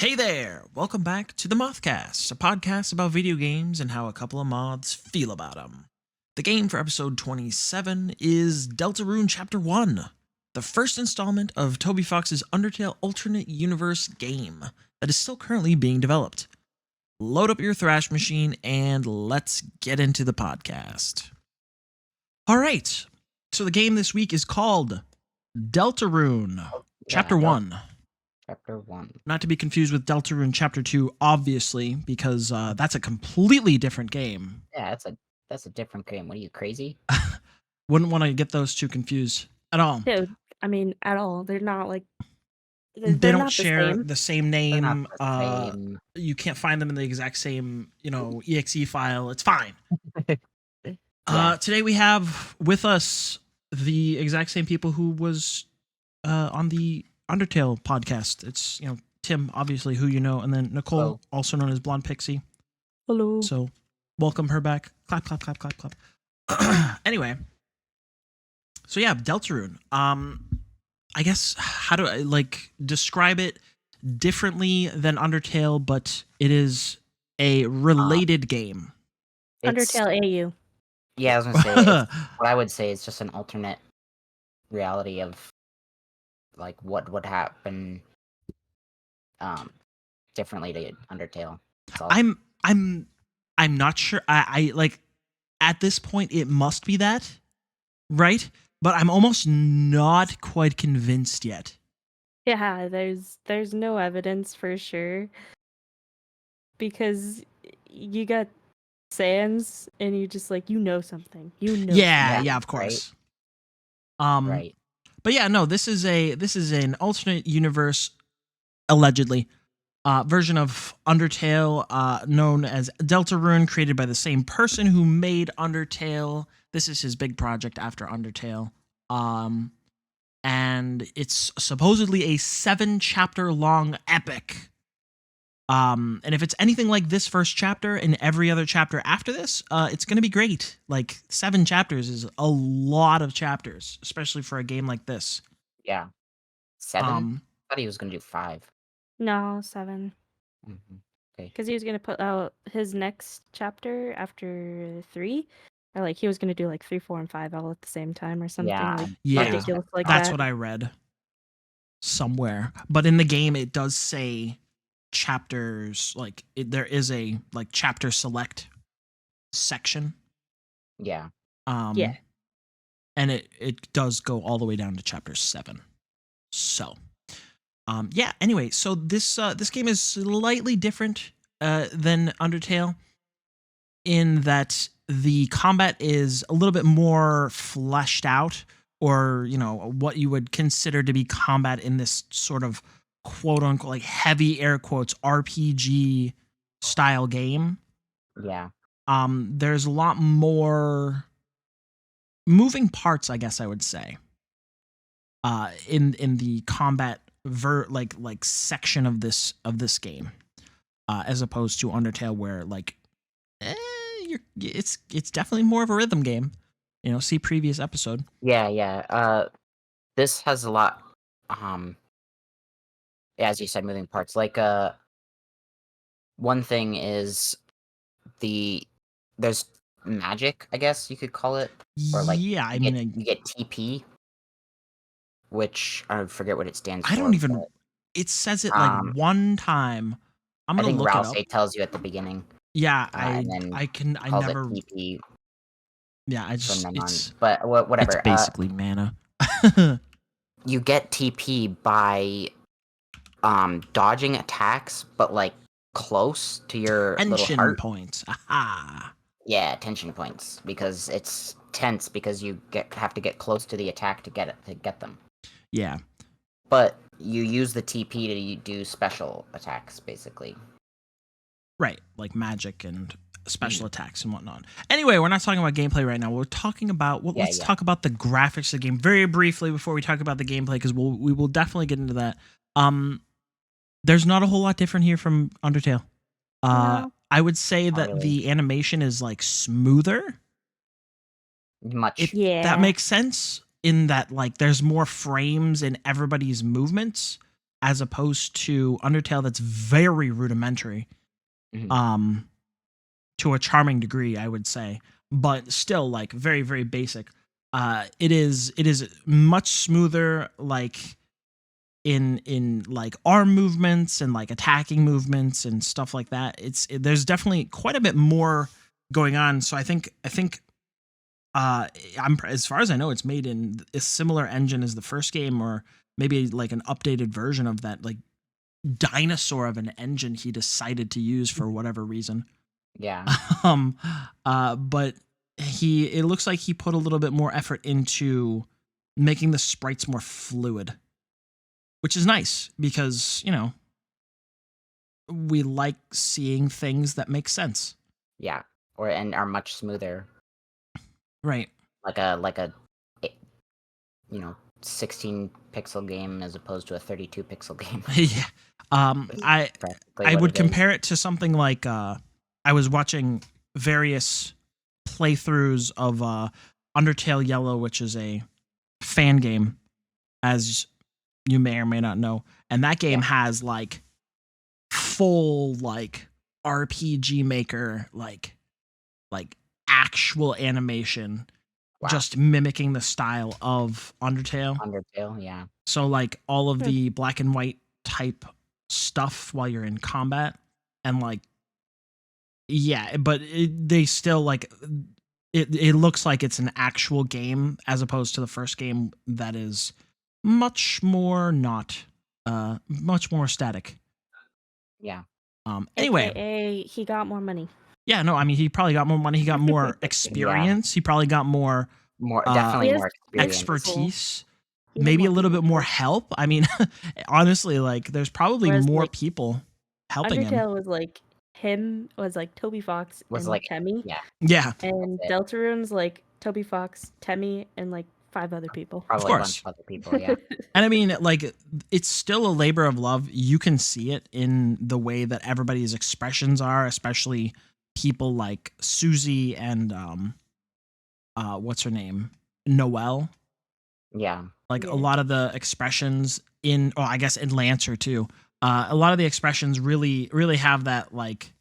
Hey there! Welcome back to the Mothcast, a podcast about video games and how a couple of moths feel about them. The game for episode 27 is Deltarune Chapter 1, the first installment of Toby Fox's Undertale alternate universe game that is still currently being developed. Load up your Thrash machine and let's get into the podcast. Alright, so the game this week is called Deltarune Chapter 1. Chapter 1. Not to be confused with Deltarune Chapter 2, obviously, because that's a completely different game. Yeah, that's a different game. What are you, crazy? Wouldn't want to get those two confused at all. Dude, I mean, at all. They're not like They don't not share the the same They're not name. the same. You can't find them in the exact same, exe file. It's fine. Yeah. Today we have with us the exact same people who was on the Undertale podcast. It's, Tim, obviously, who you know, and then Nicole, Hello. also known as Blonde Pixie. Hello. So welcome her back. Clap, clap, clap, clap, clap. Anyway. So yeah, Deltarune. I guess, how do I describe it differently than Undertale, but it is a related game. Undertale AU. Yeah, I was gonna say what I would say is just an alternate reality of what would happen differently to Undertale. That's all. I'm not sure. I at this point it must be that, right? But I'm almost not quite convinced yet. Yeah, there's no evidence for sure. Because you got Sans and you just something. Yeah, of course. Right. But yeah, no, this is an alternate universe, allegedly, version of Undertale, known as Deltarune, created by the same person who made Undertale. This is his big project after Undertale. And it's supposedly a 7-chapter long epic. And if it's anything like this first chapter and every other chapter after this, it's going to be great. 7 chapters is a lot of chapters, especially for a game like this. Yeah. 7? I thought he was gonna do 5. No, 7. Mm-hmm. Okay. Because he was gonna put out his next chapter after 3. Or he was gonna do 3, 4, and 5 all at the same time or something. Yeah, Ridiculous like that's that. what I read somewhere. But in the game, it does say chapters. There is a chapter select section. Yeah. Yeah. And it does go all the way down to chapter 7. So, yeah. Anyway, so this game is slightly different than Undertale in that the combat is a little bit more fleshed out, or what you would consider to be combat in this sort of quote unquote heavy air quotes RPG style game. Yeah. There's a lot more moving parts, I guess I would say, in the combat section of this game, as opposed to Undertale, where it's definitely more of a rhythm game. See previous episode. Yeah. This has a lot. As you said, moving parts. One thing is there's magic, I guess you could call it. Or Yeah, I you mean, get TP, which I forget what it stands for. I don't even. It says it one time. I'm gonna look it up. tells you at the beginning. Yeah, and then I calls never. it TP. Yeah, I just from then on. it's But whatever. it's basically mana. You get TP by dodging attacks, but close to your little Tension heart. points. Aha. Yeah, tension points, because it's tense because you have to get close to the attack to get them. Yeah. But you use the TP to do special attacks, basically. Right, like magic and special attacks and whatnot. Anyway, we're not talking about gameplay right now. We're talking about let's talk about the graphics of the game very briefly before we talk about the gameplay, because we will definitely get into that. There's not a whole lot different here from Undertale. No. I would say that really. the animation is smoother. Much. Yeah. That makes sense in that there's more frames in everybody's movements. as opposed to Undertale that's very rudimentary. Mhm. To a charming degree, I would say, but still like very, very basic. It is much smoother, like in like arm movements and like attacking movements and stuff like that. There's definitely quite a bit more going on. So I think I'm as far as I know, it's made in a similar engine as the first game, or maybe like an updated version of that like dinosaur of an engine he decided to use for whatever reason. Yeah. um but it looks like he put a little bit more effort into making the sprites more fluid, which is nice because, you know, we like seeing things that make sense. Yeah. And are much smoother. Right. Like a eh, 16 pixel game as opposed to a 32 pixel game. Yeah. I Practically what would it is. compare it to something like I was watching various playthroughs of Undertale Yellow, which is a fan game, as you may or may not know. And that game has like full like RPG Maker like actual animation, Wow. just mimicking the style of Undertale. Undertale, yeah. So like all of the black and white type stuff while you're in combat, and like but they still like it looks like it's an actual game as opposed to the first game that is much more much more static. Yeah. Anyway, AKA, he got more money. yeah, no, I mean, he probably got more money. He got more experience. He probably got more Definitely more experience. expertise. Maybe a little bit more help. I mean, honestly, like there's probably Whereas, more like, people helping him. Undertale was like Toby Fox Was and like Temmie. Yeah, And That's it. Deltarune's like Toby Fox, Temmie, and like 5 other people. Probably Of a bunch course. of other people, yeah. and I mean, like it's still a labor of love. You can see it in the way that everybody's expressions are, especially people like Susie and what's her name, Noelle. Yeah. Like Yeah. a lot of the expressions I guess in Lancer too. A lot of the expressions really, really have that, like,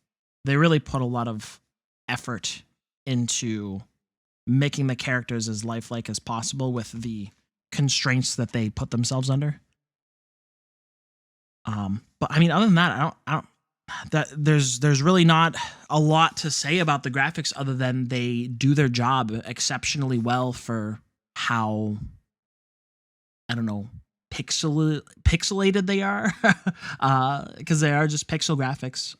they really put a lot of effort into making the characters as lifelike as possible with the constraints that they put themselves under. But I mean, other than that, I don't that there's really not a lot to say about the graphics other than they do their job exceptionally well for how, I don't know, pixelated they are, because they are just pixel graphics.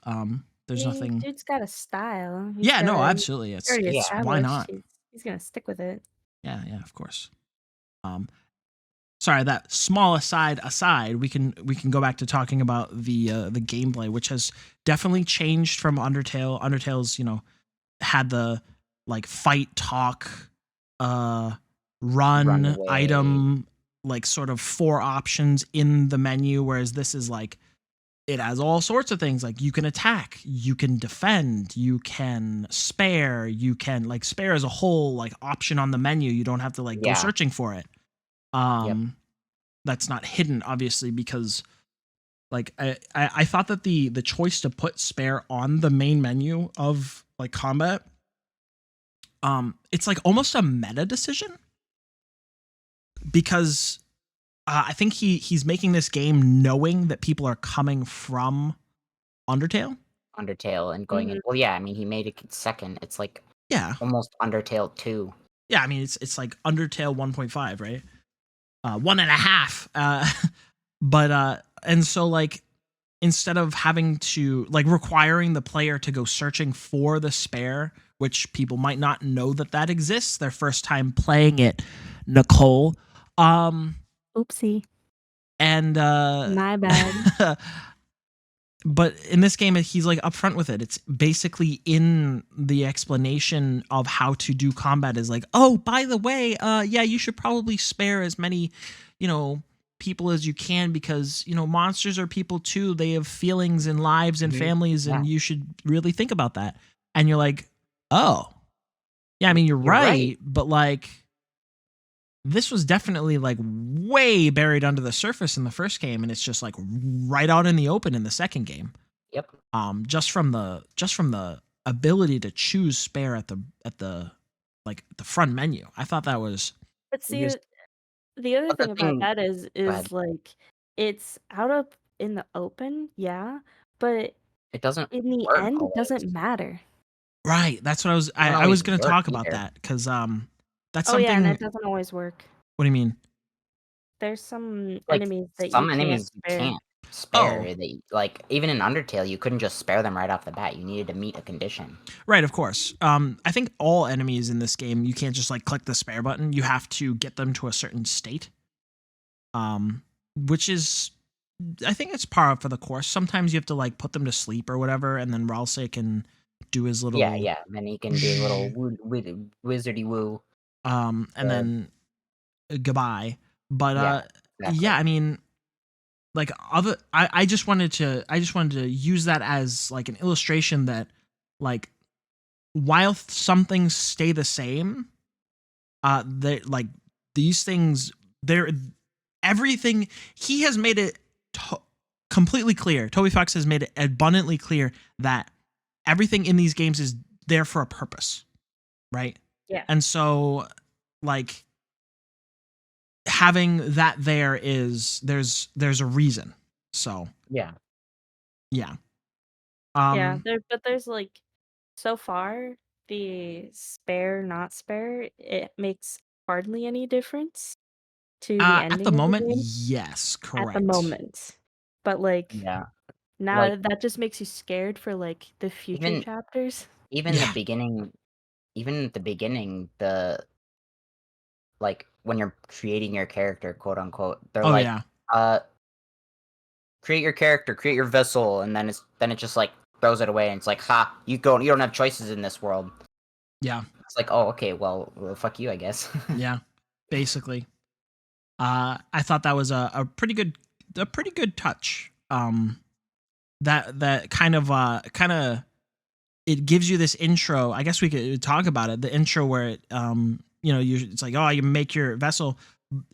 There's nothing. Dude's got a style. Yeah, no, absolutely. It's Already why established. not? He's gonna stick with it. Yeah, of course. Sorry, that small aside, we can go back to talking about the gameplay, which has definitely changed from Undertale. Undertale's, you know, had the like fight, talk, run away. item, like sort of 4 options in the menu, whereas this is like, it has all sorts of things. Like you can attack, you can defend, you can spare, you can like spare as a whole like option on the menu. You don't have to like go searching for it. That's not hidden, obviously, because like I thought that the choice to put spare on the main menu of like combat, it's like almost a meta decision, because I think he's making this game knowing that people are coming from Undertale and going in. Well, yeah, I mean, he made it second. It's like almost Undertale 2. Yeah, I mean, it's like Undertale 1.5, right? 1.5. But and so like, instead of having to like requiring the player to go searching for the spare, which people might not know that exists their first time playing it, Nicole. Oopsie. And my bad. But in this game, he's like upfront with it. It's basically in the explanation of how to do combat is like, oh, by the way, yeah, you should probably spare as many, you know, people as you can, because, you know, monsters are people too. They have feelings and lives and families, and you should really think about that. And you're like, oh, yeah, I mean, you're right, but like, this was definitely like way buried under the surface in the first game, and it's just like right out in the open in the second game. Yep. Just from the ability to choose spare at the like the front menu. I thought that was But see, Here's the other the thing about thing. that Go ahead. is like it's out of in the open, yeah, but It doesn't in the work end, it always. doesn't matter. right. That's what I was. It doesn't I was always going to work talk about either. that because that's Oh yeah, and something. it doesn't always work. What do you mean? There's some Like enemies that you some can't enemies you spare. can't spare. Oh, Like even in Undertale, you couldn't just spare them right off the bat. You needed to meet a condition. right. Of course. I think all enemies in this game you can't just like click the spare button. You have to get them to a certain state. Which is, I think it's par for the course. Sometimes you have to like put them to sleep or whatever, and then Ralsei can do his little Yeah. Then he can do a little wizardy woo. and Uh, then goodbye. But yeah, yeah, exactly. I mean, like I just wanted to use that as like an illustration that like while some things stay the same, they like these things they're everything he has made it completely clear. Toby Fox has made it abundantly clear that everything in these games is there for a purpose, right? Yeah. And so like having that there is there's a reason. So Yeah. yeah. Yeah, there's like so far the spare not spare, it makes hardly any difference to the At the ending of the moment, game yes, at the correct. moment. But like Yeah. now Like that just makes you scared for like the future even chapters. even the Yeah. beginning, even at the beginning, like when you're creating your character, quote unquote, they're Oh like, yeah. create your character, create your vessel, and then it just like throws it away, and it's like, ha, you don't have choices in this world. Yeah. It's like, oh, okay, well fuck you, I guess. Yeah. Basically. I thought that was a pretty good touch. That kind of it gives you this intro. I guess we could talk about it. The intro where it it's like, oh, you make your vessel.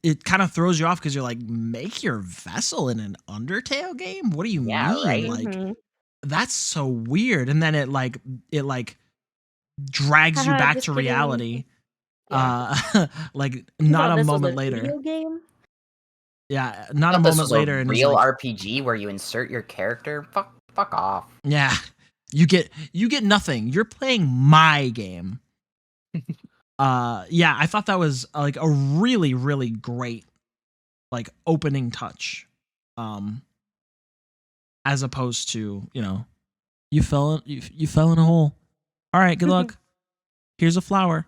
It kind of throws you off because you're like, make your vessel in an Undertale game? What do you Yeah, mean? right? Like Mhm. that's so weird. And then it drags you Haha, back just to kidding. reality. Yeah. Like You not thought a this was moment a later. video game? Yeah, I not a thought this moment was a later, and is real like, RPG where you insert your character. Fuck off. yeah, you get nothing. You're playing my game. Yeah, I thought that was like a really really great like opening touch. As opposed to, you fell in a hole. All right, good luck. Here's a flower.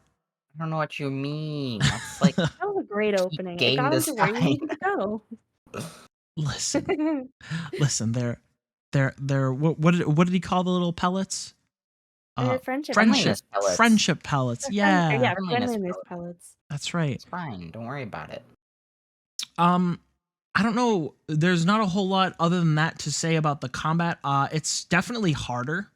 I don't know what you mean. That's like That was a great peak opening. It game got him to where you design. needed to go. Listen, they're what did he call the little pellets? Friendship Friendliness pellets. Friendship pellets. Or Yeah, yeah, Friendliness friendliness pellets. pellets. that's right. It's fine. Don't worry about it. I don't know. There's not a whole lot other than that to say about the combat. It's definitely harder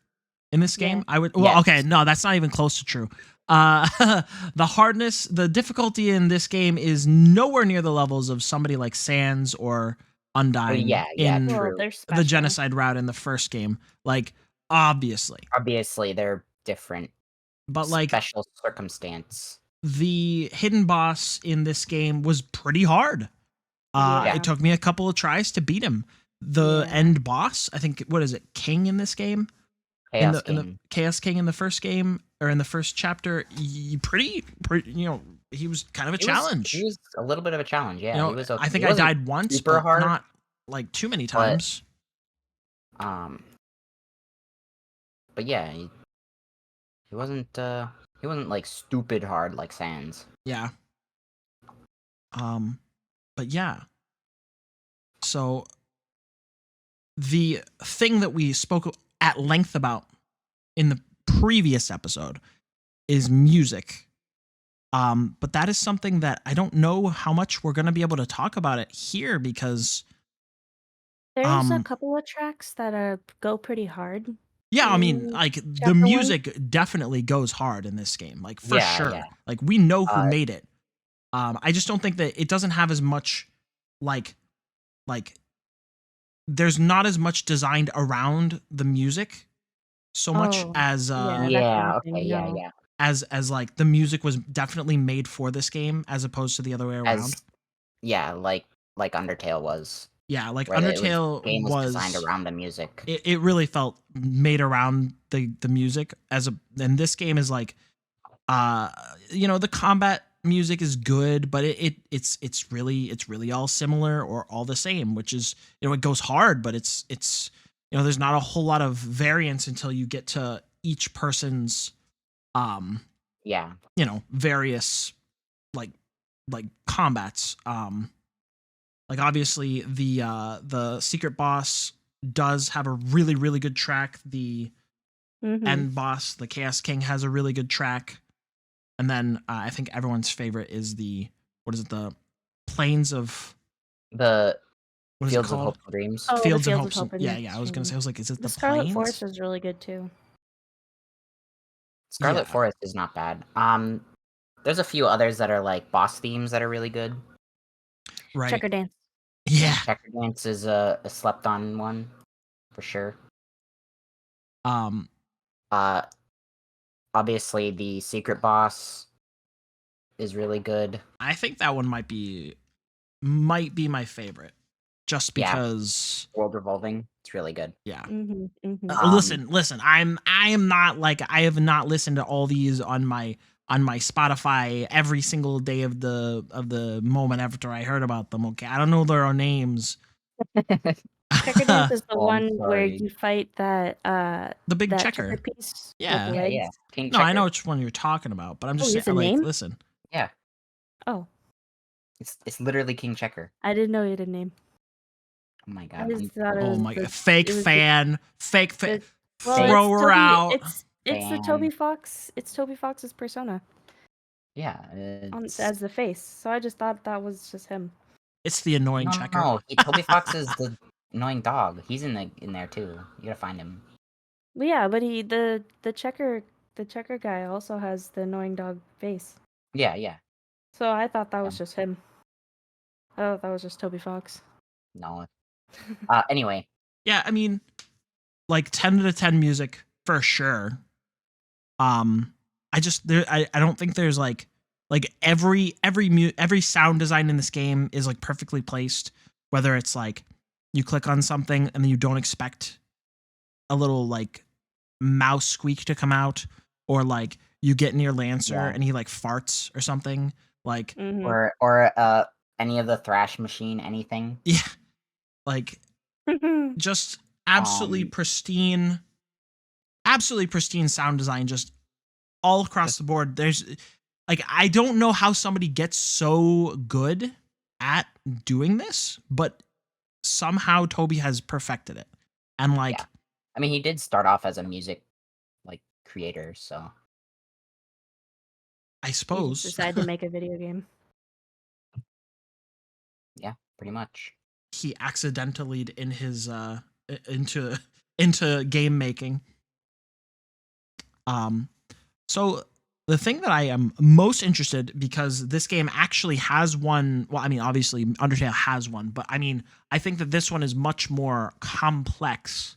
in this game. Yeah. I would. Yes. Well, okay, no, that's not even close to true. The difficulty in this game is nowhere near the levels of somebody like Sans or Undyne Yeah, in Well, true. they're the special. genocide route in the first game. Like, obviously, Obviously, they're different. but like Special circumstance. the hidden boss in this game was pretty hard. Yeah. It took me a couple of tries to beat him. The Yeah. end boss, I think, what is it, King in this game? Chaos in the King. Chaos King in the first game or in the first chapter, pretty, he was kind of a challenge. He was a little bit of a challenge. Yeah, he was. Okay. I think He I wasn't died once, super but hard, not like too many times. But yeah, he wasn't. He wasn't like stupid hard like Sans. Yeah. But yeah. So the thing that we spoke at length about in the previous episode is music. But that is something that I don't know how much we're going to be able to talk about it here because There's a couple of tracks that go pretty hard. yeah, I mean, in like the chapter one. music definitely goes hard in this game, like for Yeah, sure. yeah. Like we know who made it. I just don't think that it doesn't have as much like there's not as much designed around the music so much as yeah, that kind Yeah. of Okay. thing. Yeah. No. Yeah. as like the music was definitely made for this game as opposed to the other way around. Like Undertale was, Yeah, like where Undertale game was designed was around the music. it really felt made around the music and this game is like the combat music is good, but it's really all similar or all the same, which is it goes hard, but it's there's not a whole lot of variance until you get to each person's Yeah. various like combats. Like obviously the secret boss does have a really really good track. The end boss, the Chaos King, has a really good track. And then I think everyone's favorite is the Plains of The what is Fields it of called? Hope and Dreams. Oh, the Fields and Fields of Hopes. Hope and Yeah. I was gonna say, I was like, is it The the Scarlet Plains? Forest is really good too. Scarlet Yeah. Forest is not bad. There's a few others that are like boss themes that are really good. Right. Checker Dance. Yeah. Checker Dance is a slept on one for sure. Obviously the secret boss is really good. I think that one might be my favorite, just Yeah. because. World Revolving, it's really good. Yeah. Um, Listen. I am not like, I have not listened to all these on my Spotify every single day of the moment after I heard about them. Okay, I don't know their names. Checker Dance is the Oh, I'm one where sorry. you fight that The big that checker. piece Yeah. with Yeah, legs. yeah. King No, I Checker. know which one you're talking about, but I'm just Oh, saying, he's a like, name? listen. Yeah, Oh, it's literally King Checker. I didn't know he had a name. Oh my I god. just thought it Oh was my the god, fake it was fan. the well, Throw her out. It's the Fan. Toby Fox. It's Toby Fox's persona Yeah, as the face. So I just thought that was just him. It's the annoying checker. No, Toby Fox is the annoying dog. He's in there too. You gotta find him. Well, yeah, but the checker guy also has the annoying dog face. Yeah, yeah. So I thought that was Yeah. just him. I thought that was just Toby Fox. No. Anyway. Yeah, I mean, like 10 out of 10 music for sure. I don't think there's like every sound design in this game is like perfectly placed. Whether it's like you click on something and then you don't expect a little like mouse squeak to come out, or like you get near Lancer and he like farts or something, like or any of the thrash machine, anything. Yeah, like just absolutely pristine sound design, just all across the board. There's like, I don't know how somebody gets so good at doing this, but somehow Toby has perfected it. And like, I mean, he did start off as a music like creator, so I He suppose just decided to make a video game. Yeah, pretty much. He accidentally in his into game making. So the thing that I am most interested, because this game actually has one, well, I mean, obviously Undertale has one, but I mean, I think that this one is much more complex,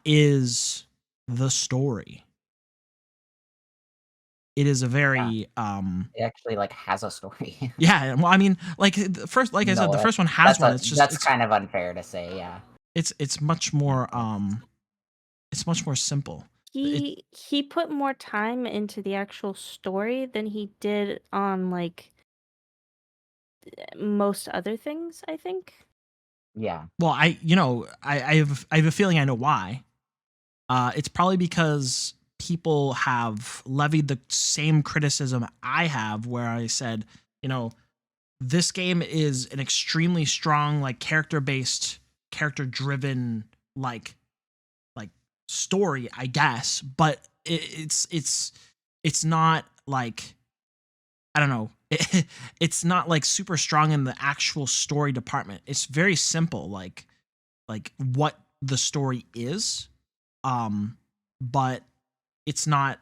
is the story. It is a very it actually like has a story. Yeah, well, I mean, like the first, like I said, the first one has one. That's kind of unfair to say, yeah. It's much more simple. He put more time into the actual story than he did on like most other things, I think. Yeah. Well, I have a feeling I know why. It's probably because people have levied the same criticism I have, where I said, this game is an extremely strong, like character-based, character-driven, like story, I guess, but it's not like, I don't know. It's not like super strong in the actual story department. It's very simple, like what the story is, but it's not,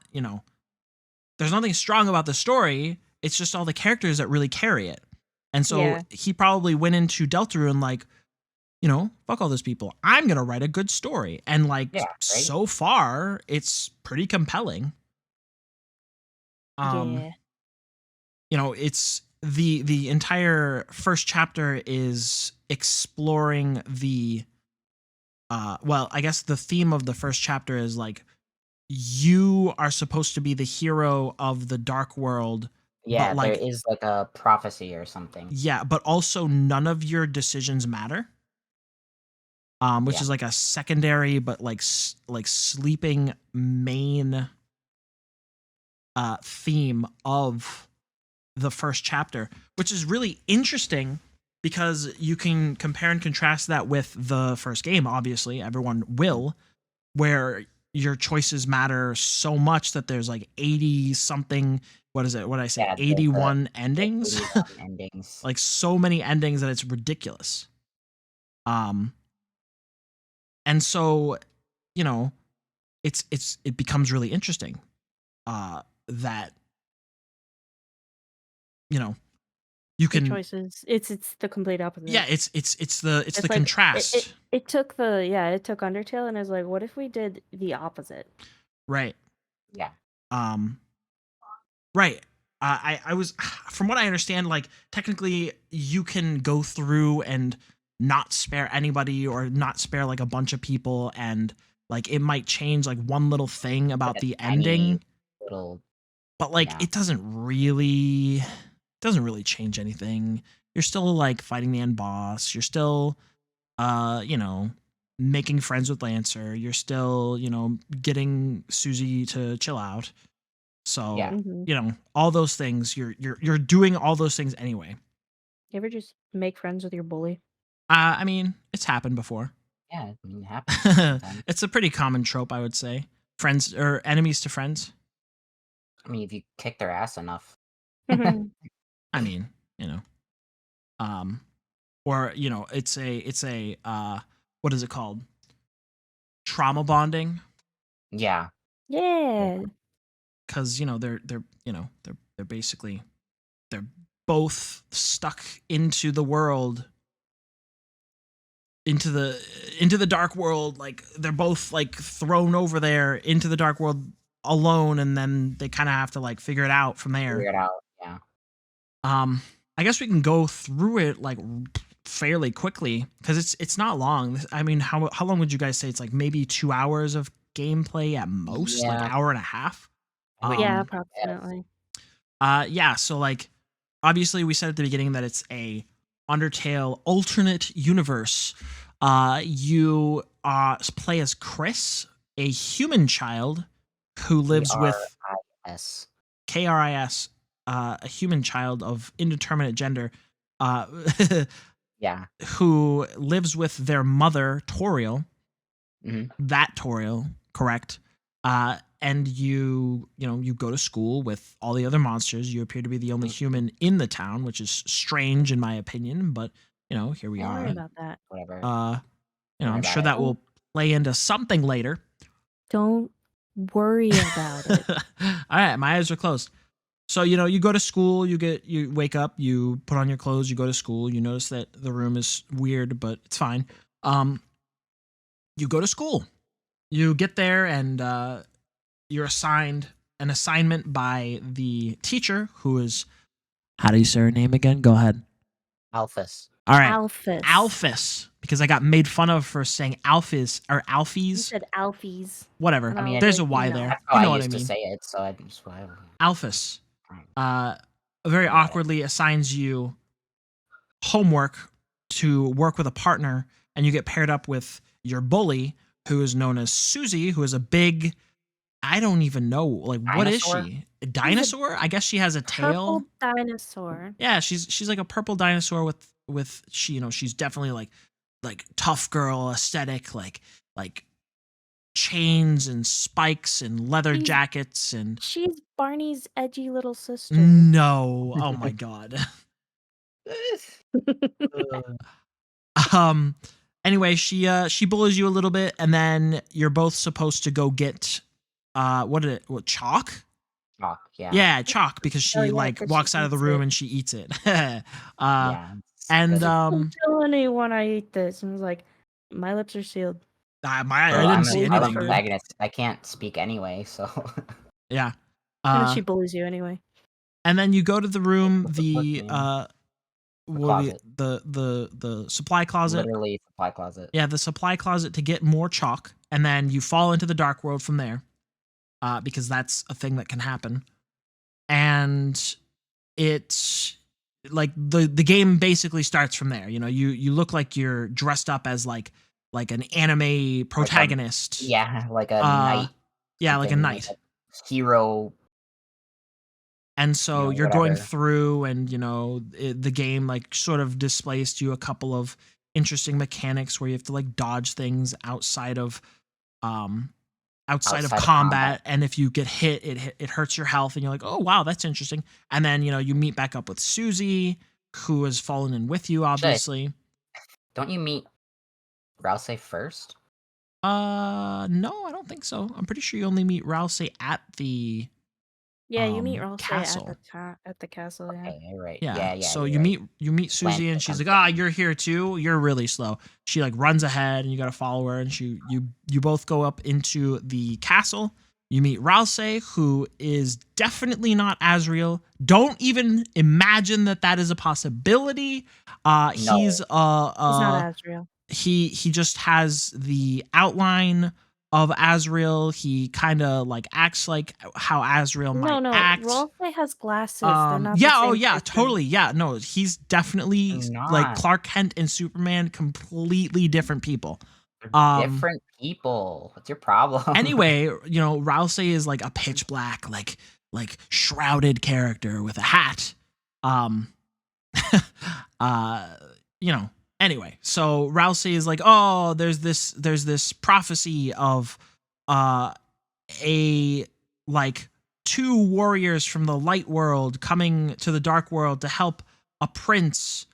there's nothing strong about the story. it's just all the characters that really carry it. And so Yeah. he probably went into Deltarune like, fuck all those people. I'm going to write a good story. And like, Yeah, right? so far, it's pretty compelling. Yeah. It's the entire first chapter is exploring the I guess the theme of the first chapter is like you are supposed to be the hero of the dark world. Yeah, but there like is like a prophecy or something. yeah, but also none of your decisions matter. Which Yeah. is like a secondary but like sleeping main theme of the first chapter, which is really interesting because you can compare and contrast that with the first game. Obviously, everyone will, where your choices matter so much that there's like 80 something. What is it? What did I say? Yeah, 81 endings. 81 endings. Like so many endings that it's ridiculous. And so, it becomes really interesting. That you The can choices. It's the complete opposite. yeah, it's the It's like, contrast. It took Undertale and I was like, what if we did the opposite? Right. Yeah. Right. I was, from what I understand, like technically you can go through and not spare anybody or not spare like a bunch of people, and like it might change like one little thing about Like a the tiny ending, little but like yeah. it doesn't really change anything. You're still like fighting the end boss. You're still making friends with Lancer. You're still, getting Susie to chill out. So, Yeah. all those things, you're doing all those things anyway. You ever just make friends with your bully? I mean, it's happened before. Yeah, I mean, it happens sometimes. It's a pretty common trope, I would say. Friends or enemies to friends. I mean, if you kick their ass enough. I mean, or it's a what is it called? Trauma bonding. Yeah. Yeah. Because they're basically they're both stuck into the world, into the dark world. Like they're both like thrown over there into the dark world alone, and then they kind of have to like figure it out from there. Figure it out. Yeah. I guess we can go through it like fairly quickly because it's not long. I mean, how long would you guys say? It's like maybe 2 hours of gameplay at most, like Yeah. hour and a half. Yeah, approximately. Yeah, so like obviously we said at the beginning that it's a Undertale alternate universe. You play as Chris, a human child who lives with K-R-I-S. K-R-I-S, a human child of indeterminate gender, Yeah. who lives with their mother, Toriel. Mm-hmm. That Toriel, correct? And you go to school with all the other monsters. You appear to be the only human in the town, which is strange in my opinion, but here we are. Sorry about that. Whatever. I'm sure that will play into something later. Don't worry about it. All right, my eyes are closed. So, you go to school, you wake up, you put on your clothes, you go to school, you notice that the room is weird, but it's fine. You go to school. You get there and you're assigned an assignment by the teacher, who is, how do you say her name again? Go ahead. Alphys. All right. Alphys. Because I got made fun of for saying Alphys or Alphys. You said Alphys. Whatever. I mean, there's a Y there. That's how you know I what used I mean. to say it, so I just Alphys. Very awkwardly assigns you homework to work with a partner, and you get paired up with your bully, who is known as Susie, who is a big, I don't even know, like, dinosaur? What is she? A dinosaur? I guess she has a tail. Purple dinosaur. Yeah, she's like a purple dinosaur with she's definitely like tough girl aesthetic, like chains and spikes and leather jackets, and she's Barney's edgy little sister. No, oh my god. Anyway, she bullies you a little bit, and then you're both supposed to go get what chalk? Chalk, yeah. Yeah, chalk, because she yeah, like 'cause she walks out of the eats room it. and she eats it. Yeah, it's And good. Don't tell anyone I ate this. And I was like, my lips are sealed. I Well, didn't I'm see a Bullies anything, silent her. dude. protagonist. I can't speak anyway, so Yeah. And she bullies you anyway. And then you go to the room, the closet. the supply closet. Literally supply closet. Yeah, the supply closet to get more chalk, and then you fall into the dark world from there, because that's a thing that can happen. And it's like the game basically starts from there. You know, you look like you're dressed up as like an anime protagonist. Like a knight. Yeah, like a something, knight. a hero. And so you're going whatever. through, and the game like sort of displays to you a couple of interesting mechanics where you have to like dodge things outside of combat, and if you get hit, it hurts your health, and you're like, oh wow, that's interesting. And then you meet back up with Susie, who has fallen in with you, obviously. Don't you meet Rousey first? No, I don't think so. I'm pretty sure you only meet Rousey at the Yeah, you meet Rousey castle. at the castle. Yeah. Okay, right. Yeah. Yeah. So you meet Susie, and she's like, you're here too. You're really slow. She like runs ahead, and you got to follow her. And you both go up into the castle. You meet Rousey, who is definitely not Asriel. Don't even imagine that is a possibility. No. He's not Asriel. He just has the outline of Asriel. He kind of like acts like how Asriel might act. Rousey has glasses. They're not yeah, the same person. totally. Yeah, no, he's definitely like Clark Kent and Superman, completely different people. Different people. What's your problem? Anyway, Rousey is like a pitch black, like shrouded character with a hat. Anyway, so Rousey is like, oh, there's this prophecy of a like two warriors from the light world coming to the dark world to help a prince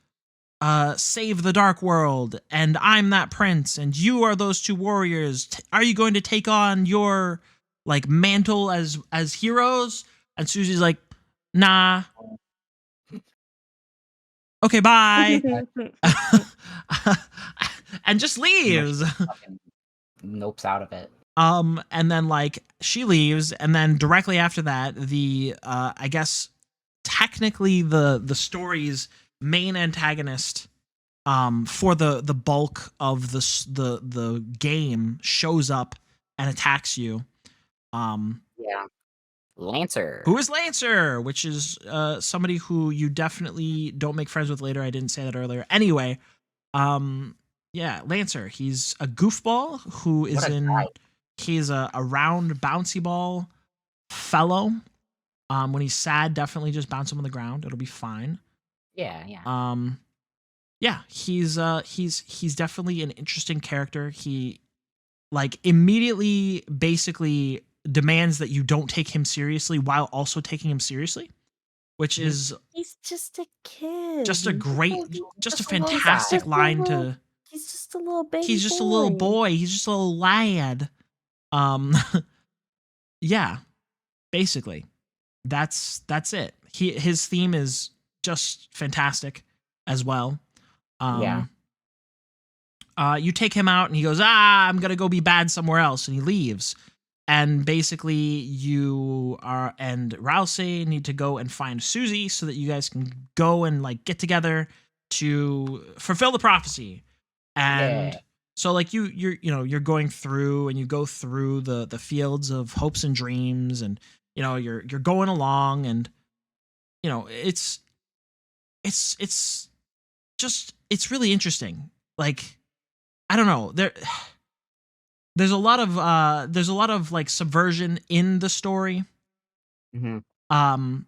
save the dark world, and I'm that prince, and you are those two warriors. Are you going to take on your like mantle as heroes? And Susie's like, nah. Okay, bye. And just leaves. Nopes out of it. And then like she leaves, and then directly after that, the I guess technically the story's main antagonist for the bulk of the game shows up and attacks you. Yeah. Lancer. Who is Lancer? Which is somebody who you definitely don't make friends with later. I didn't say that earlier. Anyway, yeah, Lancer. He's a goofball who is he's a round bouncy ball fellow. When he's sad, definitely just bounce him on the ground. It'll be fine. Yeah. Yeah, he's definitely an interesting character. He like immediately basically demands that you don't take him seriously while also taking him seriously, which is he's just a kid. Just a great, just a fantastic line to. He's just a little baby. He's just a little boy. He's just a little lad. Yeah, basically, that's it. His theme is just fantastic as well. You take him out, and he goes, I'm gonna go be bad somewhere else, and he leaves. And basically, you and Rousey need to go and find Susie so that you guys can go and like get together to fulfill the prophecy. And so like you're going through, and you go through the fields of hopes and dreams, and you're going along, and it's really interesting. Like, I don't know, there's a lot of like subversion in the story. Mm-hmm.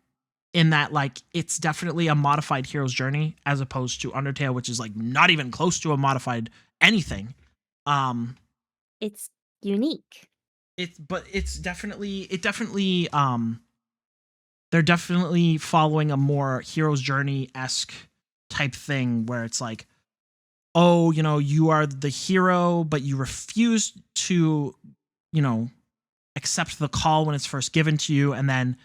In that like it's definitely a modified hero's journey as opposed to Undertale, which is like not even close to a modified anything. It's unique. It's definitely they're definitely following a more hero's journey-esque type thing where it's like, oh, you are the hero, but you refuse to, accept the call when it's first given to you. And then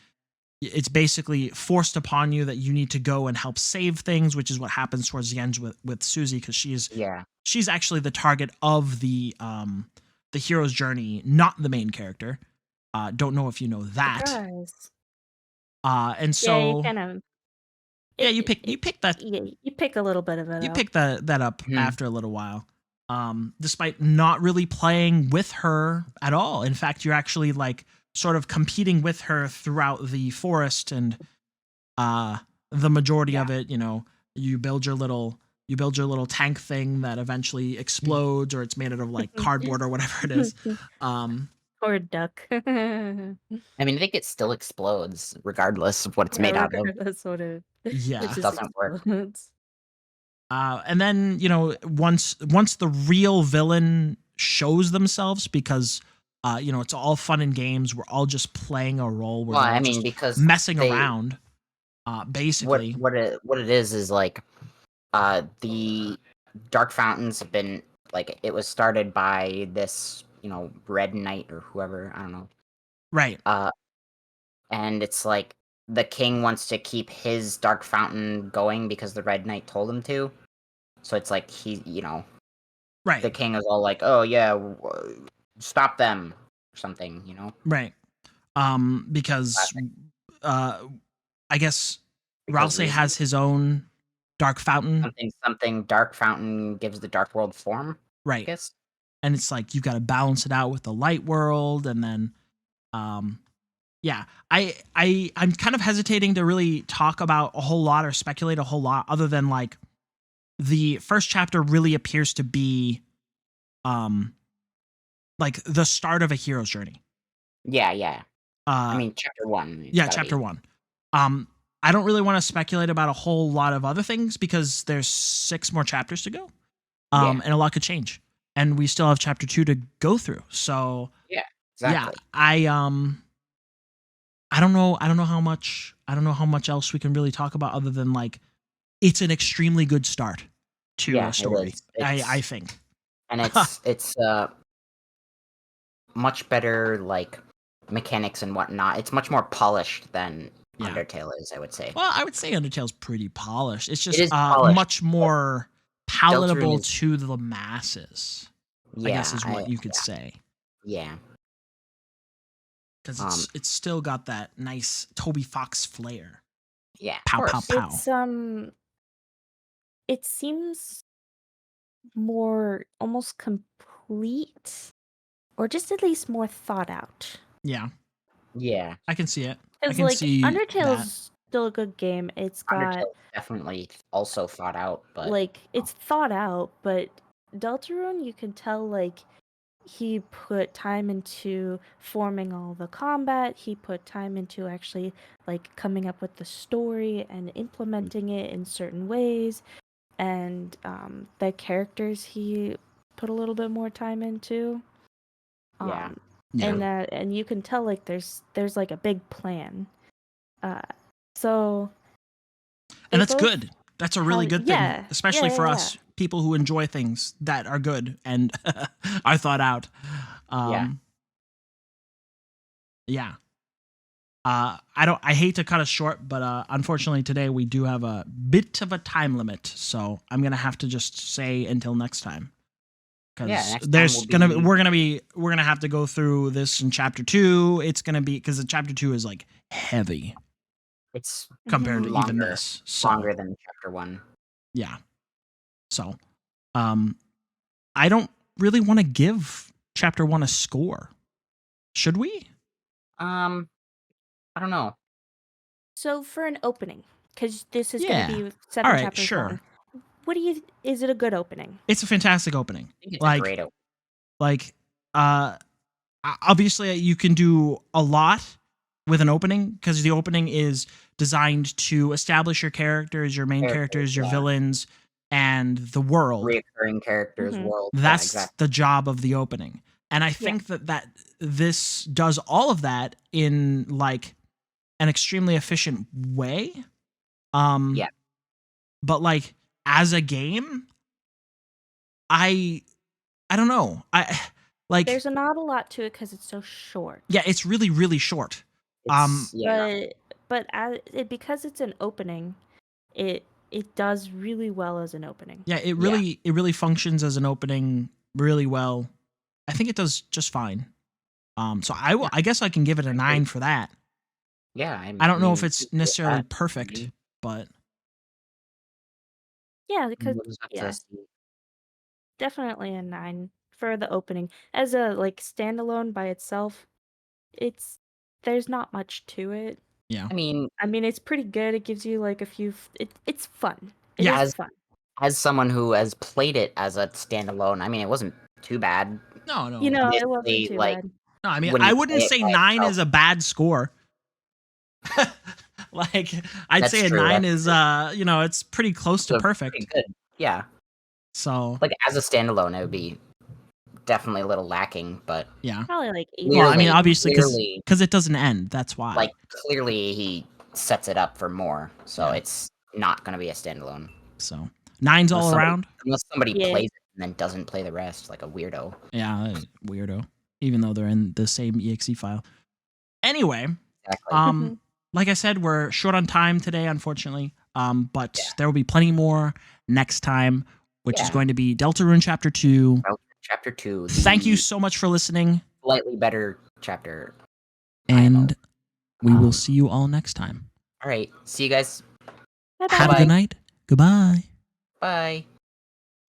it's basically forced upon you that you need to go and help save things, which is what happens towards the end with Susie, because she's actually the target of the hero's journey, not the main character. Don't know if you know that. Surprise. And so you kind of you pick that. Yeah, you pick a little bit of it. You pick that up after a little while. Despite not really playing with her at all. In fact, you're actually like sort of competing with her throughout the forest, and the majority of it, you build your little tank thing that eventually explodes, or it's made out of like cardboard or whatever it is. Or a duck. I mean, I think it still explodes regardless of what it's made out of. That's what it. Yeah, it just doesn't work. And then once the real villain shows themselves, because it's all fun and games, we're all just playing a role. We're because messing around. Basically, what it is like, the Dark Fountains have been like, it was started by this Red Knight or whoever, I don't know. Right. And it's like the king wants to keep his Dark Fountain going because the Red Knight told him to. So it's like right. The king is all like, "Oh yeah, stop them," or something, Right. Because I guess Ralsei has his own Dark Fountain. Something Dark Fountain gives the Dark World form. Right. I guess. And it's like you've got to balance it out with the Light World, and then yeah. I'm kind of hesitating to really talk about a whole lot or speculate a whole lot, other than like the first chapter really appears to be like the start of a hero's journey. Yeah. I mean, chapter 1. Yeah, chapter 1. I don't really want to speculate about a whole lot of other things because there's 6 more chapters to go. And a lot could change. And we still have chapter 2 to go through. So yeah, exactly. Yeah, I don't know how much else we can really talk about other than like it's an extremely good start to a story. I think. And it's much better like mechanics and whatnot. It's much more polished than Undertale is, I would say. Well, I would say Undertale's pretty polished. It's just polished, much more palatable to the masses. I guess is what you could say. Yeah. Because it's still got that nice Toby Fox flair. Yeah. Pow, pow, pow. It seems more almost complete, or just at least more thought out. Yeah. Yeah. I can see it. Because like Undertale's still a good game. It's got Undertale's definitely also thought out, but like it's thought out, but Deltarune, you can tell like he put time into forming all the combat. He put time into actually like coming up with the story and implementing it in certain ways. And the characters he put a little bit more time into. And you can tell like there's like a big plan. So and that's good. That's a really good thing, especially for us people who enjoy things that are good and are thought out. I hate to cut us short, but unfortunately today we do have a bit of a time limit, so I'm gonna have to just say until next time. Because we're gonna have to go through this in chapter 2. It's gonna be because the chapter 2 is like heavy. It's compared to even this. Longer than chapter 1. Yeah. So, I don't really want to give chapter 1 a score. Should we? I don't know. So for an opening, because this is going to be 7 chapters long. What is it a good opening? It's a fantastic opening. I think it's a great opening. Like, obviously you can do a lot with an opening because the opening is designed to establish your characters, your main characters, your villains, and the world. Recurring characters, world. That's the job of the opening. And I think that this does all of that in like an extremely efficient way. But like as a game, I don't know. I like there's not a lot to it because it's so short. Yeah, it's really, really short. But but because it's an opening, it does really well as an opening. Yeah, it really functions as an opening really well. I think it does just fine. So I guess I can give it a 9 for that. Yeah, I don't know mean, if it's necessarily perfect, but Yeah, because we'll just have to see. definitely a 9 for the opening. As a like standalone by itself, there's not much to it. yeah. I mean, It's pretty good. It gives you like a few. It's fun. It Yeah, is fun. as someone who has played it as a standalone, I mean, it wasn't too bad. No, no. It wasn't Admittedly, too like, bad. No, I mean, when I you wouldn't play it say by 9 itself- is a bad score. Like, I'd That's say a true, 9 that's is, it's pretty close to So, perfect. pretty good. Yeah, So, like as a standalone, it would be definitely a little lacking, but yeah. Probably like 8. Well, I mean, Clearly- obviously, clearly- because it doesn't end. That's why. like clearly he sets it up for more, so Yeah. it's not going to be a standalone. So, 9's all around. Unless somebody Yeah. plays it and then doesn't play the rest, like a weirdo. Yeah, weirdo. Even though they're in the same exe file. Anyway, Exactly. like I said, we're short on time today, unfortunately. But Yeah. there will be plenty more next time, which is Yeah. going to be Deltarune Chapter 2. Chapter 2. Thank you the so much for listening, Slightly better chapter. and we will Um, see you all next time. All right. See you guys. Bye-bye. Have a Bye. good night. Goodbye. Bye.